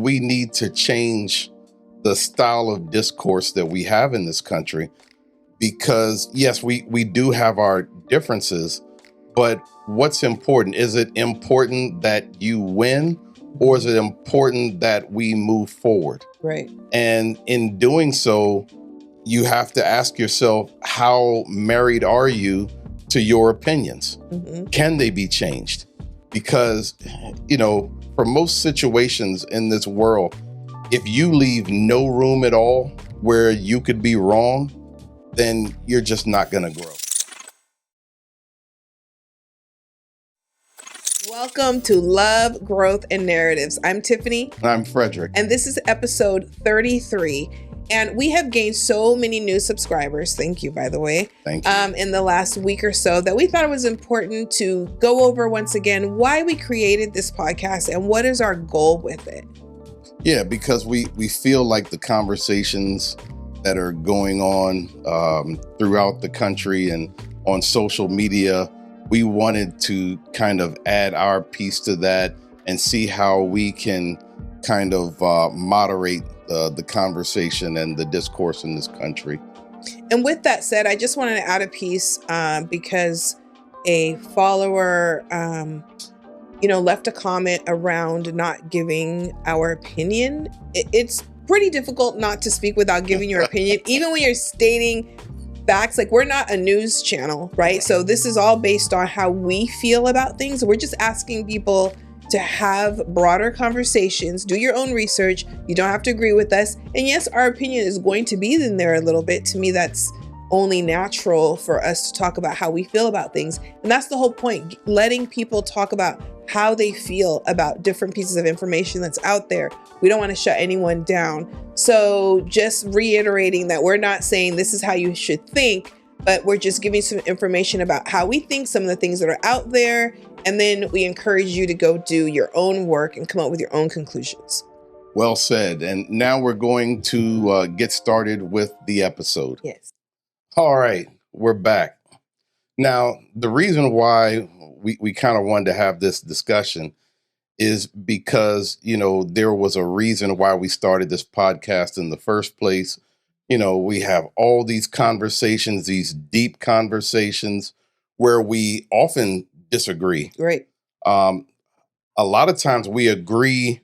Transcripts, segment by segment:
We need to change the style of discourse that we have in this country because, yes, we do have our differences, but what's important? Is it important that you win, or is it important that we move forward? Right. And in doing so, you have to ask yourself, how married are you to your opinions? Can they be changed? Because, for most situations in this world, if you leave no room at all where you could be wrong, then you're just not going to grow. Welcome to Love, Growth, and Narratives. I'm Tiffany. I'm Frederick. And this is episode 33. And we have gained so many new subscribers. Thank you, by the way. Thank you. In the last week or so, that we thought it was important to go over once again why we created this podcast and what is our goal with it. Yeah, because we feel like the conversations that are going on throughout the country and on social media, we wanted to kind of add our piece to that and see how we can kind of moderate the conversation and the discourse in this country. And with that said, I just wanted to add a piece because a follower, left a comment around not giving our opinion. It's pretty difficult not to speak without giving your opinion, even when you're stating facts. Like, we're not a news channel, right? So this is all based on how we feel about things. We're just asking people to have broader conversations, do your own research. You don't have to agree with us. And yes, our opinion is going to be in there a little bit. To me, that's only natural for us to talk about how we feel about things. And that's the whole point, letting people talk about how they feel about different pieces of information that's out there. We don't want to shut anyone down. So just reiterating that we're not saying this is how you should think, but we're just giving some information about how we think, some of the things that are out there. And then we encourage you to go do your own work and come up with your own conclusions. Well said. And now we're going to get started with the episode. Yes. All right, we're back. Now, the reason why we kind of wanted to have this discussion is because, there was a reason why we started this podcast in the first place. We have all these conversations, these deep conversations where we often disagree. Right. A lot of times we agree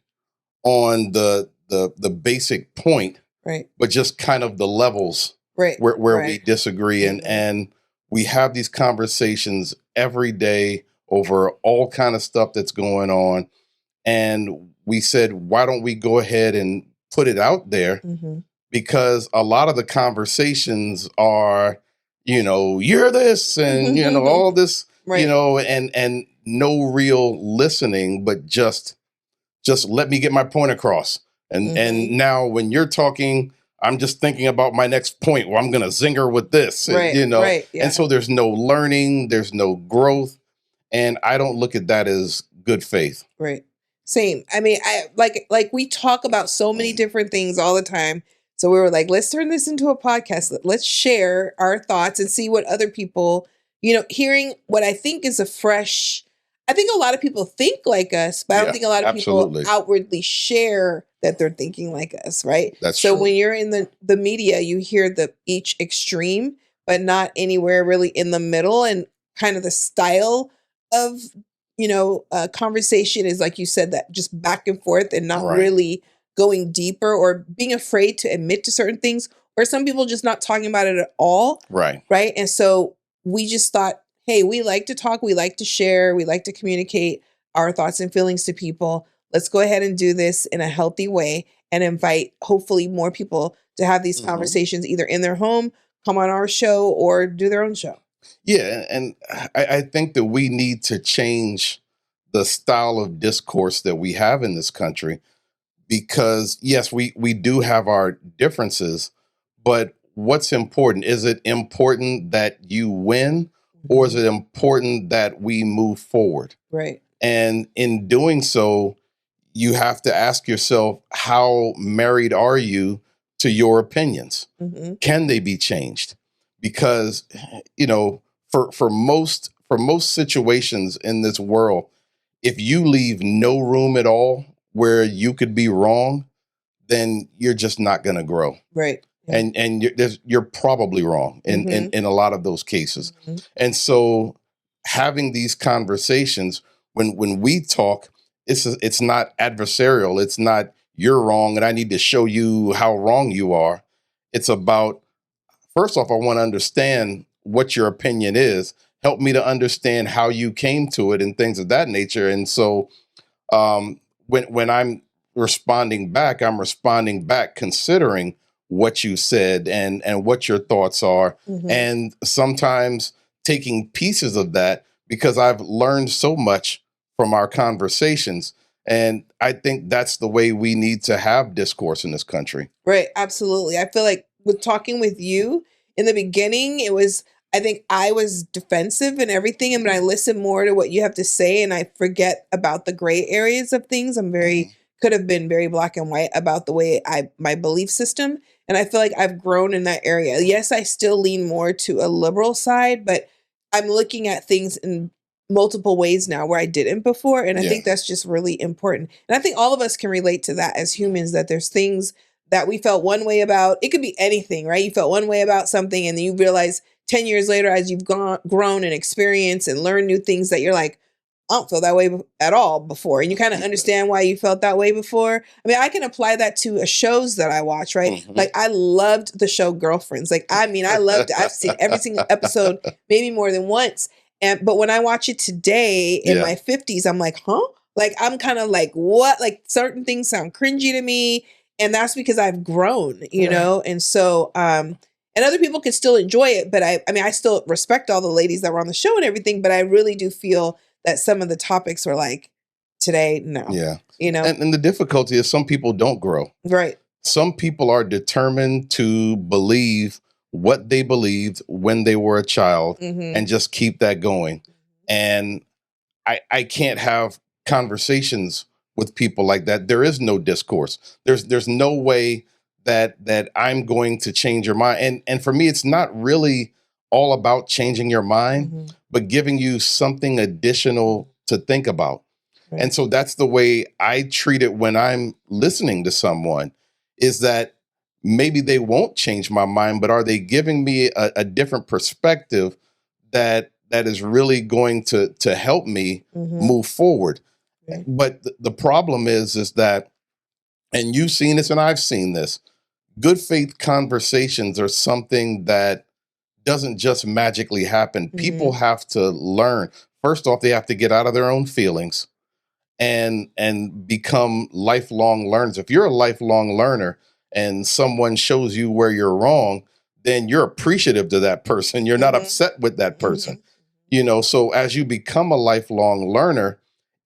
on the basic point, right, but just kind of the levels right, where right. we disagree. And we have these conversations every day over all kind of stuff that's going on. And we said, why don't we go ahead and put it out there? Because a lot of the conversations are, you're this and, all this, right. and no real listening, but just let me get my point across. And now when you're talking, I'm just thinking about my next point where I'm going to zinger with this, right, right, yeah. And so there's no learning, there's no growth. And I don't look at that as good faith. Right. Same. I mean, I like we talk about so many different things all the time. So we were like, let's turn this into a podcast. Let's share our thoughts and see what other people, hearing what I think is I think a lot of people think like us, but I don't think a lot of people outwardly share that they're thinking like us, right? That's so true. When you're in the media, you hear each extreme, but not anywhere really in the middle, and kind of the style of conversation is, like you said, that just back and forth and not really going deeper or being afraid to admit to certain things, or some people just not talking about it at all. Right. Right. And so we just thought, hey, we like to talk, we like to share, we like to communicate our thoughts and feelings to people. Let's go ahead and do this in a healthy way and invite hopefully more people to have these conversations either in their home, come on our show, or do their own show. Yeah, and I think that we need to change the style of discourse that we have in this country because, yes, we do have our differences, but what's important? Is it important that you win, or is it important that we move forward? Right. And in doing so, you have to ask yourself, how married are you to your opinions? Can they be changed? Because, for most situations in this world, if you leave no room at all where you could be wrong, then you're just not going to grow. Right. Yeah. And you're probably wrong in a lot of those cases. And so having these conversations when we talk, it's not adversarial. It's not you're wrong and I need to show you how wrong you are. It's about, first off, I want to understand what your opinion is. Help me to understand how you came to it and things of that nature. And so when I'm responding back, I'm responding back considering what you said and what your thoughts are. And sometimes taking pieces of that, because I've learned so much from our conversations. And I think that's the way we need to have discourse in this country. Right. Absolutely. I feel like with talking with you in the beginning, I think I was defensive and everything. And when I listen more to what you have to say and I forget about the gray areas of things, could have been very black and white about the way my belief system. And I feel like I've grown in that area. Yes, I still lean more to a liberal side, but I'm looking at things in multiple ways now where I didn't before. And I think that's just really important. And I think all of us can relate to that as humans, that there's things that we felt one way about. It could be anything, right? You felt one way about something and then you realize 10 years later, as you've grown and experienced and learned new things, that you're like, I don't feel that way at all before. And you kind of understand why you felt that way before. I mean, I can apply that to shows that I watch, right? Like I loved the show Girlfriends. I loved it. I've seen every single episode, maybe more than once. But when I watch it today in my 50s, I'm like, huh? Like, I'm kind of like, what? Like certain things sound cringy to me. And that's because I've grown, you know? And so, and other people can still enjoy it. But I still respect all the ladies that were on the show and everything. But I really do feel that some of the topics were like, today, no. Yeah. You know? And the difficulty is some people don't grow. Right. Some people are determined to believe what they believed when they were a child and just keep that going. And I can't have conversations with people like that. There is no discourse. There's no way that I'm going to change your mind. And for me, it's not really all about changing your mind, but giving you something additional to think about. Right. And so that's the way I treat it when I'm listening to someone, is that maybe they won't change my mind, but are they giving me a different perspective that is really going to help me move forward? Right. But the problem is that, and you've seen this and I've seen this, good faith conversations are something that doesn't just magically happen. People have to learn. First off, they have to get out of their own feelings and become lifelong learners. If you're a lifelong learner and someone shows you where you're wrong, then you're appreciative to that person. You're not upset with that person. You know, so as you become a lifelong learner,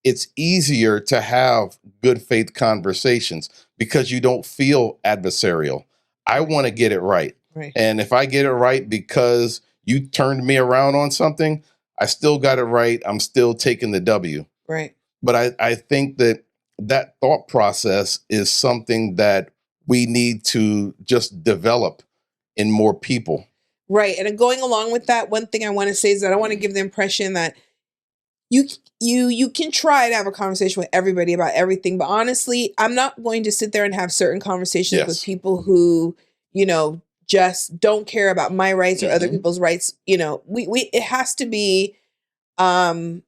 it's easier to have good faith conversations because you don't feel adversarial. I want to get it right. Right. And if I get it right because you turned me around on something, I still got it right. I'm still taking the W. Right. But I think that thought process is something that we need to just develop in more people. Right. And going along with that, one thing I want to say is that I want to give the impression that you can try to have a conversation with everybody about everything. But honestly, I'm not going to sit there and have certain conversations with people who, you know, just don't care about my rights or other people's rights. You know, it has to be, you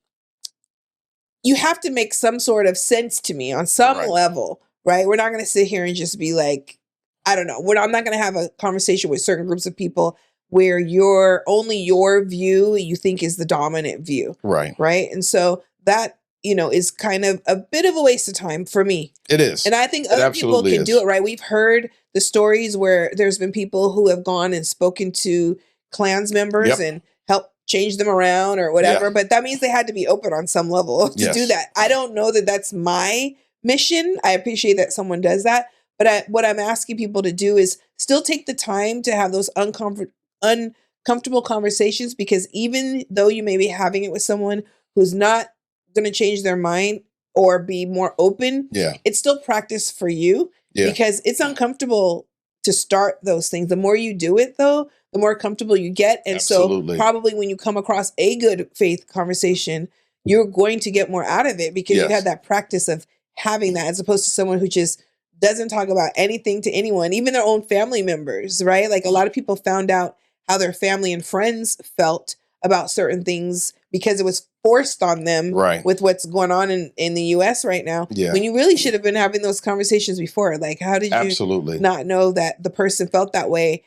have to make some sort of sense to me on some level, right? We're not going to sit here and just be like, I don't know. I'm not going to have a conversation with certain groups of people where only your view you think is the dominant view. Right. Right. And so that, you know, is kind of a bit of a waste of time for me. It is. And I think other people can do it, right? We've heard the stories where there's been people who have gone and spoken to Klans members and helped change them around or whatever. But that means they had to be open on some level to do that. I don't know that that's my mission. I appreciate that someone does that. But what I'm asking people to do is still take the time to have those uncomfortable conversations, because even though you may be having it with someone who's not going to change their mind or be more open, it's still practice for you because it's uncomfortable to start those things. The more you do it, though, the more comfortable you get. And so probably when you come across a good faith conversation, you're going to get more out of it because you've had that practice of having that, as opposed to someone who just doesn't talk about anything to anyone, even their own family members, right? Like a lot of people found out how their family and friends felt about certain things because it was forced on them Right. with what's going on in the US right now. Yeah. When you really should have been having those conversations before. Like, how did you Absolutely. not know that the person felt that way?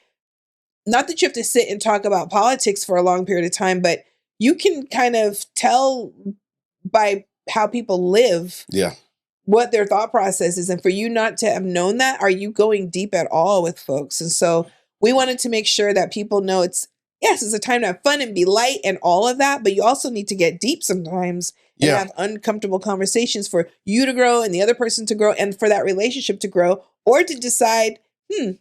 Not that you have to sit and talk about politics for a long period of time, but you can kind of tell by how people live Yeah. what their thought process is. And for you not to have known that, are you going deep at all with folks? And so we wanted to make sure that people know it's a time to have fun and be light and all of that, but you also need to get deep sometimes and Yeah. have uncomfortable conversations for you to grow and the other person to grow and for that relationship to grow, or to decide,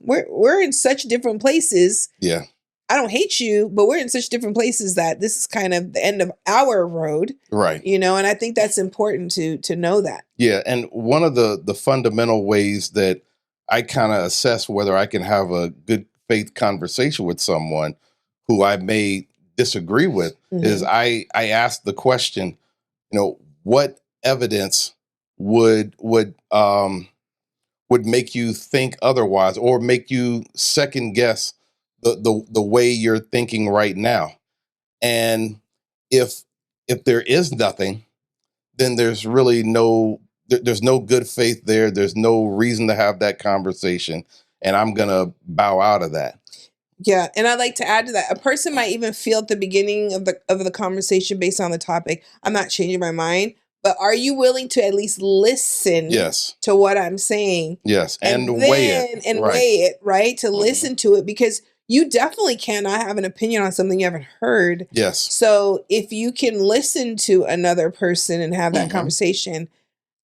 we're in such different places. Yeah. I don't hate you, but we're in such different places that this is kind of the end of our road, Right. and I think that's important to know that. Yeah. And one of the fundamental ways that I kind of assess whether I can have a good faith conversation with someone who I may disagree with is I ask the question, what evidence would make you think otherwise, or make you second guess the way you're thinking right now. And if there is nothing, then there's really there's no good faith there. There's no reason to have that conversation, and I'm gonna bow out of that. Yeah, and I'd like to add to that. A person might even feel at the beginning of the conversation, based on the topic, I'm not changing my mind. But are you willing to at least listen Yes. to what I'm saying? Yes, and weigh it. And Right. weigh it, right? To listen to it, because you definitely cannot have an opinion on something you haven't heard. Yes. So if you can listen to another person and have that conversation,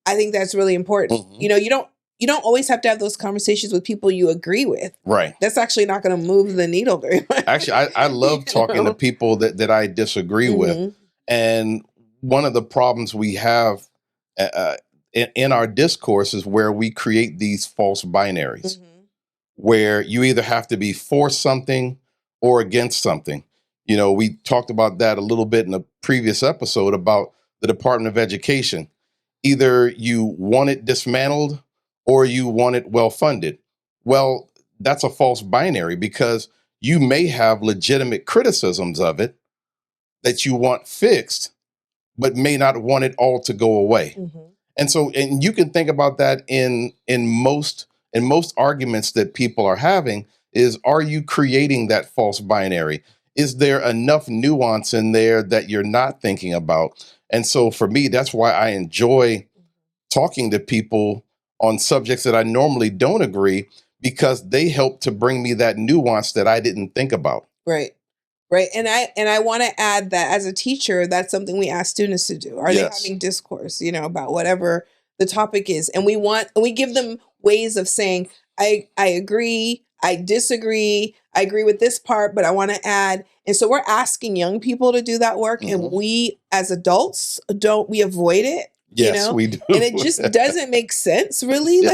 I think that's really important. You don't always have to have those conversations with people you agree with. Right. That's actually not going to move the needle very much. Actually, I love talking to people that I disagree with. And one of the problems we have in our discourse is where we create these false binaries, where you either have to be for something or against something. We talked about that a little bit in a previous episode about the Department of Education. Either you want it dismantled or you want it well funded. Well, that's a false binary, because you may have legitimate criticisms of it that you want fixed, but may not want it all to go away. And so, and you can think about that in most arguments that people are having is, are you creating that false binary? Is there enough nuance in there that you're not thinking about? And so for me, that's why I enjoy talking to people on subjects that I normally don't agree, because they help to bring me that nuance that I didn't think about. Right. Right. And I want to add that as a teacher, that's something we ask students to do. Are they having discourse, about whatever the topic is? And we give them ways of saying, I agree, I disagree, I agree with this part, but I want to add. And so we're asking young people to do that work. And we as adults we avoid it. Yes, we do. And it just doesn't make sense, really.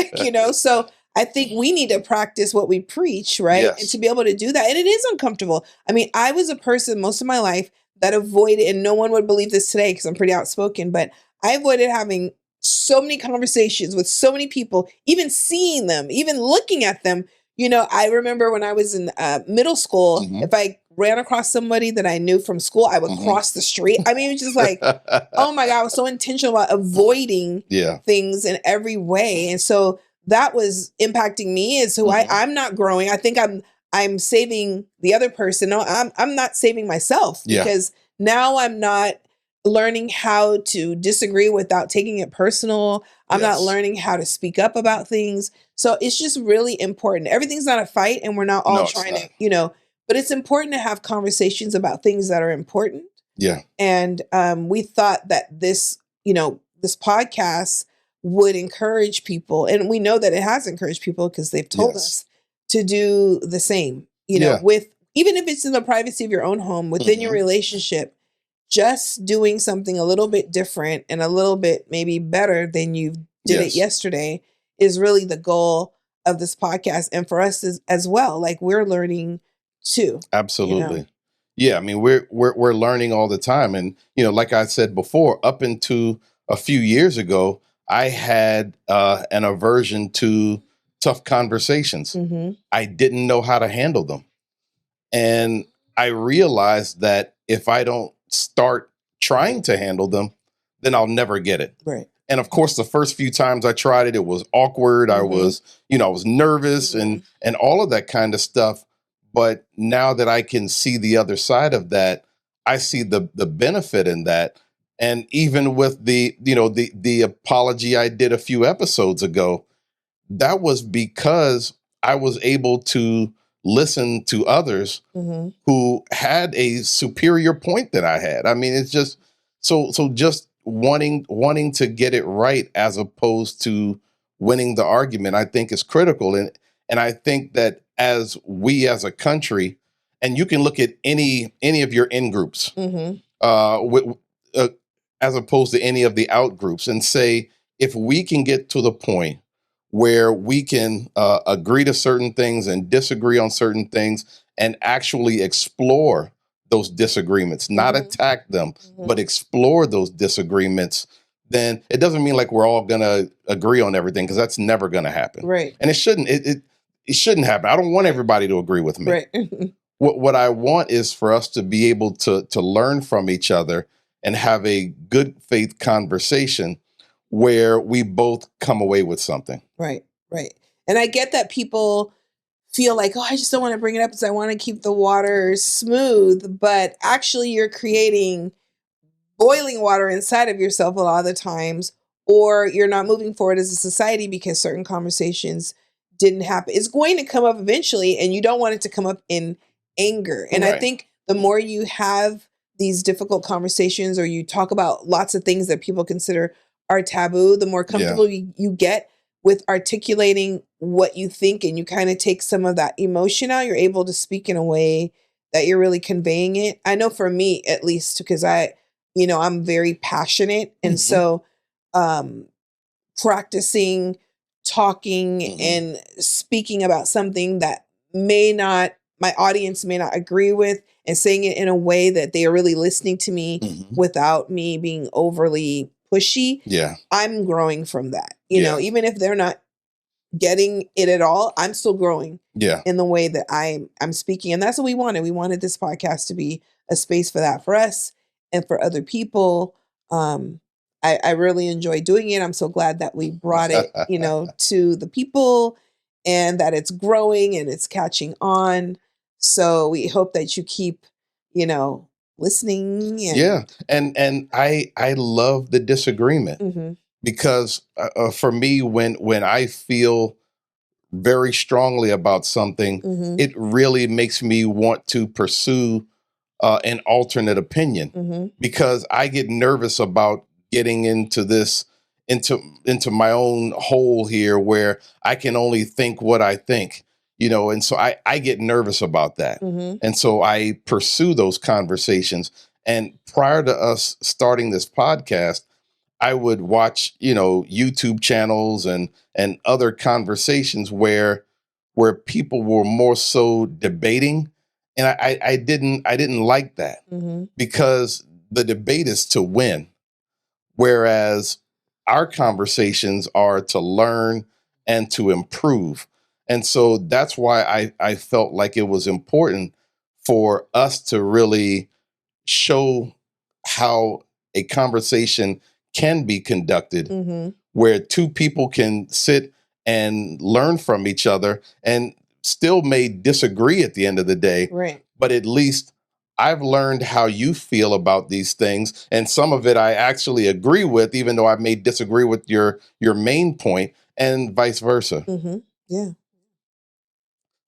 So I think we need to practice what we preach, right? Yes. And to be able to do that. And it is uncomfortable. I mean, I was a person most of my life that avoided, and no one would believe this today because I'm pretty outspoken, but I avoided having so many conversations with so many people, even seeing them, even looking at them. I remember when I was in middle school, if I ran across somebody that I knew from school, I would cross the street. I mean, it was just like, oh my God, I was so intentional about avoiding things in every way. And so that was impacting me as who I'm not growing. I think I'm saving the other person. No, I'm not saving myself, because now I'm not learning how to disagree without taking it personal. I'm not learning how to speak up about things. So it's just really important. Everything's not a fight, and we're not all trying to, but it's important to have conversations about things that are important. Yeah. And we thought that this podcast would encourage people. And we know that it has encouraged people because they've told us to do the same, with, even if it's in the privacy of your own home, within your relationship, just doing something a little bit different and a little bit maybe better than you did it yesterday is really the goal of this podcast. And for us as well, like, we're learning too. Absolutely. Yeah. I mean, we're learning all the time. And, like I said before, up into a few years ago, I had an aversion to tough conversations. Mm-hmm. I didn't know how to handle them. And I realized that if I don't start trying to handle them, then I'll never get it. Right. And of course, the first few times I tried it, it was awkward. I was, I was nervous and all of that kind of stuff. But now that I can see the other side of that, I see the benefit in that. And even with the apology I did a few episodes ago, that was because I was able to listen to others who had a superior point than I had. I mean, it's just so just wanting to get it right as opposed to winning the argument, I think is critical. And I think that as we as a country, and you can look at any of your in groups, with, uh, as opposed to any of the out groups, and say, if we can get to the point where we can agree to certain things and disagree on certain things and actually explore those disagreements, not attack them, but explore those disagreements, then it doesn't mean like we're all going to agree on everything, because that's never going to happen. Right. And it shouldn't. It shouldn't happen. I don't want everybody to agree with me. Right. What I want is for us to be able to learn from each other and have a good faith conversation where we both come away with something. Right. Right. And I get that people feel like, oh, I just don't want to bring it up because I want to keep the water smooth. But actually, you're creating boiling water inside of yourself a lot of the times, or you're not moving forward as a society because certain conversations didn't happen. It's going to come up eventually, and you don't want it to come up in anger. And I think the more you have these difficult conversations, or you talk about lots of things that people consider are taboo, the more comfortable you get with articulating what you think, and you kind of take some of that emotion out. You're able to speak in a way that you're really conveying it. I know for me, at least, because I'm very passionate. And so practicing talking and speaking about something that my audience may not agree with, and saying it in a way that they are really listening to me without me being overly pushy. Yeah. I'm growing from that. You know, even if they're not getting it at all, I'm still growing in the way that I'm speaking. And that's what we wanted. We wanted this podcast to be a space for that, for us and for other people. I really enjoy doing it. I'm so glad that we brought it, to the people, and that it's growing and it's catching on. So we hope that you keep, listening. And I love the disagreement, because for me, when I feel very strongly about something, it really makes me want to pursue an alternate opinion, because I get nervous about getting into into my own hole here where I can only think what I think, and so I get nervous about that. And so I pursue those conversations. And prior to us starting this podcast, I would watch, YouTube channels and other conversations where people were more so debating. And I didn't like that, because the debate is to win, whereas our conversations are to learn and to improve. And so that's why I felt like it was important for us to really show how a conversation can be conducted, where two people can sit and learn from each other, and still may disagree at the end of the day. Right. But at least I've learned how you feel about these things, and some of it I actually agree with, even though I may disagree with your main point, and vice versa. Yeah.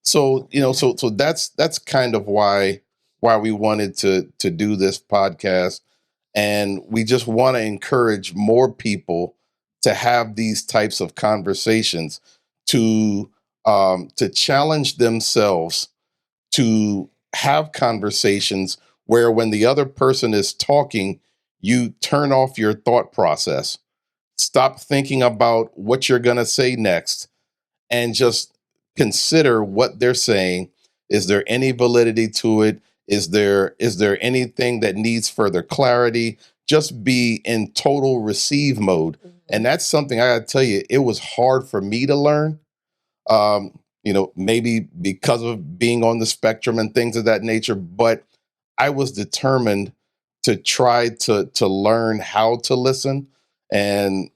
So so that's kind of why we wanted to do this podcast, and we just want to encourage more people to have these types of conversations, to challenge themselves to have conversations where, when the other person is talking, you turn off your thought process, stop thinking about what you're going to say next, and just consider what they're saying. Is there any validity to it? Is there anything that needs further clarity? just be in total receive mode. And that's something I gotta tell you, it was hard for me to learn. Maybe because of being on the spectrum and things of that nature, but I was determined to try to learn how to listen. And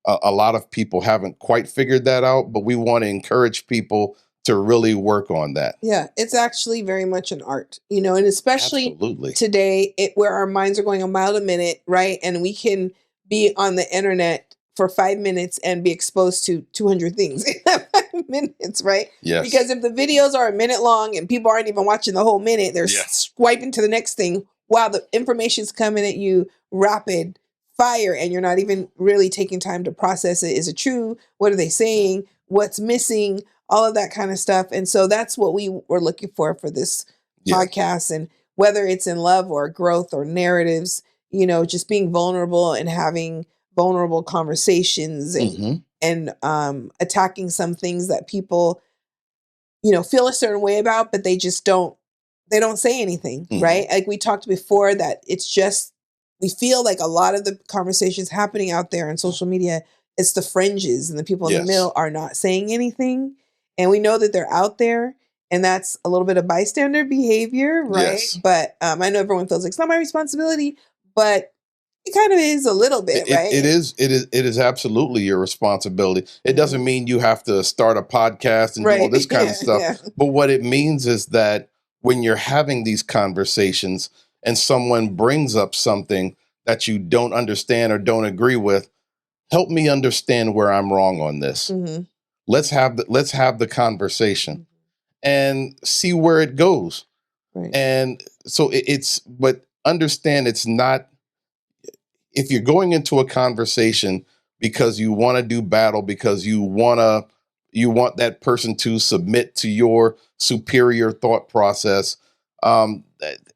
a lot of people haven't quite figured that out, but we want to encourage people to really work on that. Yeah, it's actually very much an art, and especially Absolutely. today, where our minds are going a mile a minute, right? And we can be on the internet for 5 minutes and be exposed to 200 things in that 5 minutes, right? Yes. Because if the videos are a minute long and people aren't even watching the whole minute, they're swiping to the next thing while the information's coming at you rapid fire and you're not even really taking time to process it. Is it true? What are they saying? What's missing? All of that kind of stuff. And so that's what we were looking for this podcast. And whether it's in love or growth or narratives, just being vulnerable and having vulnerable conversations and attacking some things that people, feel a certain way about, but they don't say anything, right? Like we talked before that it's just, we feel like a lot of the conversations happening out there on social media, it's the fringes and the people in the middle are not saying anything. And we know that they're out there, and that's a little bit of bystander behavior, right? Yes. But I know everyone feels like it's not my responsibility, but it kind of is a little bit, right? It is absolutely your responsibility. It doesn't mean you have to start a podcast and do all this kind of stuff. Yeah. But what it means is that when you're having these conversations and someone brings up something that you don't understand or don't agree with, help me understand where I'm wrong on this. Let's have the conversation and see where it goes. Right. And so but understand it's not, if you're going into a conversation because you want to do battle, because you want that person to submit to your superior thought process,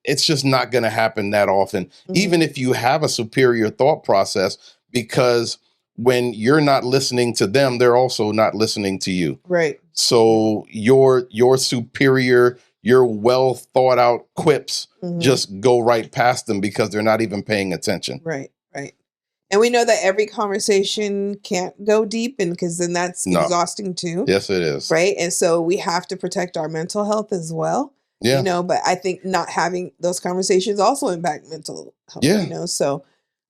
it's just not going to happen that often. Even if you have a superior thought process, because when you're not listening to them, they're also not listening to you. Right. So your superior, your well thought out quips just go right past them because they're not even paying attention. Right. Right. And we know that every conversation can't go deep, and because then that's exhausting too. Yes, it is. Right. And so we have to protect our mental health as well. Yeah. But I think not having those conversations also impact mental health. Yeah. So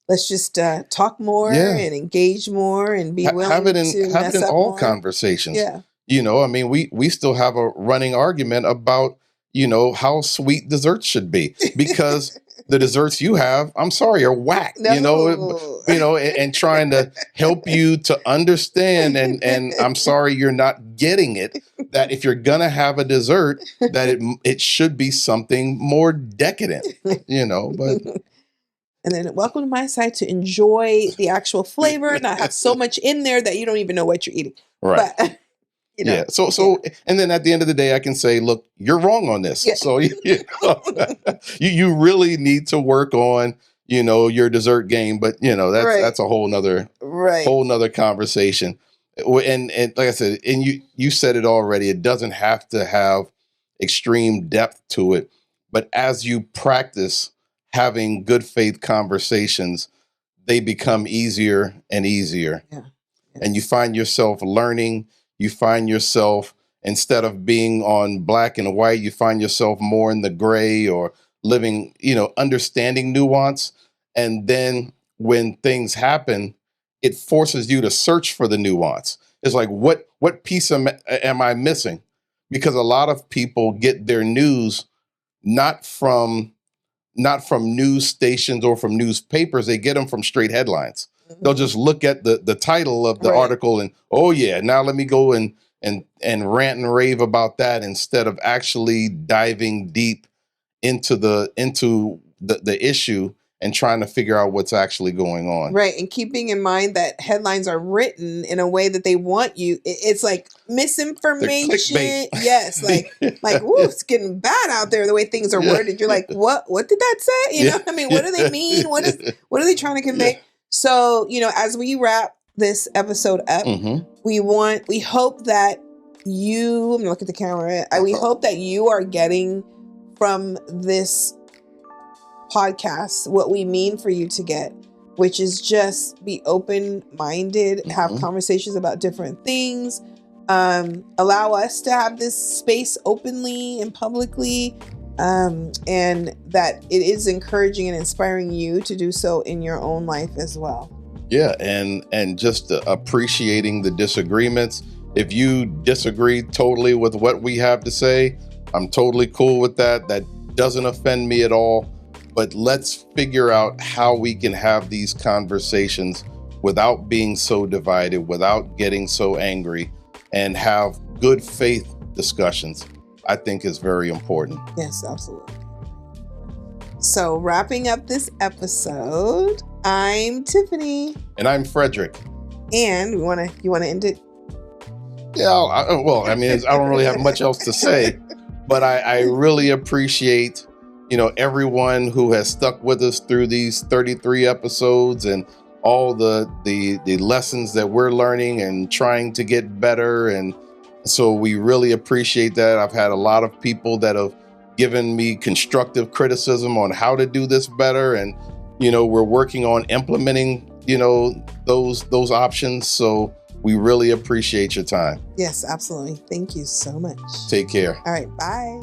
let's just talk more and engage more and be willing have it in all more conversations. Yeah. We still have a running argument about, how sweet desserts should be, because the desserts you have, I'm sorry, are whack, and trying to help you to understand. And I'm sorry, you're not getting it, that if you're going to have a dessert, that it should be something more decadent, but. And then welcome to my side to enjoy the actual flavor, not have so much in there that you don't even know what you're eating. Right. But, Yeah. So, and then at the end of the day, I can say, look, you're wrong on this. Yeah. So, you really need to work on, your dessert game. But, that's a whole nother conversation. And like I said, and you said it already, it doesn't have to have extreme depth to it. But as you practice having good faith conversations, they become easier and easier. Yeah. And you find yourself learning. You find yourself, instead of being on black and white, you find yourself more in the gray, or living, understanding nuance. And then when things happen, it forces you to search for the nuance. It's like, what piece am I missing? Because a lot of people get their news not from news stations or from newspapers. They get them from straight headlines. They'll just look at the title of the article and, oh yeah, now let me go and rant and rave about that, instead of actually diving deep into the issue and trying to figure out what's actually going on. Right. And keeping in mind that headlines are written in a way that they want you. It's like misinformation. Yes. Like, ooh, it's getting bad out there, the way things are worded. You're like, what did that say? What do they mean? What are they trying to convey? Yeah. So, as we wrap this episode up, we hope that you, I'm gonna look at the camera. We hope that you are getting from this podcasts what we mean for you to get, which is just be open-minded, have conversations about different things, allow us to have this space openly and publicly, and that it is encouraging and inspiring you to do so in your own life as well. Yeah, and just appreciating the disagreements. If you disagree totally with what we have to say, I'm totally cool with that. That doesn't offend me at all. But let's figure out how we can have these conversations without being so divided, without getting so angry, and have good faith discussions. I think is very important. Yes, absolutely. So wrapping up this episode, I'm Tiffany. And I'm Frederick. And you want to end it? Yeah, I don't really have much else to say, but I really appreciate, everyone who has stuck with us through these 33 episodes and all the lessons that we're learning and trying to get better. And so we really appreciate that. I've had a lot of people that have given me constructive criticism on how to do this better. And, we're working on implementing, those options. So we really appreciate your time. Yes, absolutely. Thank you so much. Take care. All right. Bye.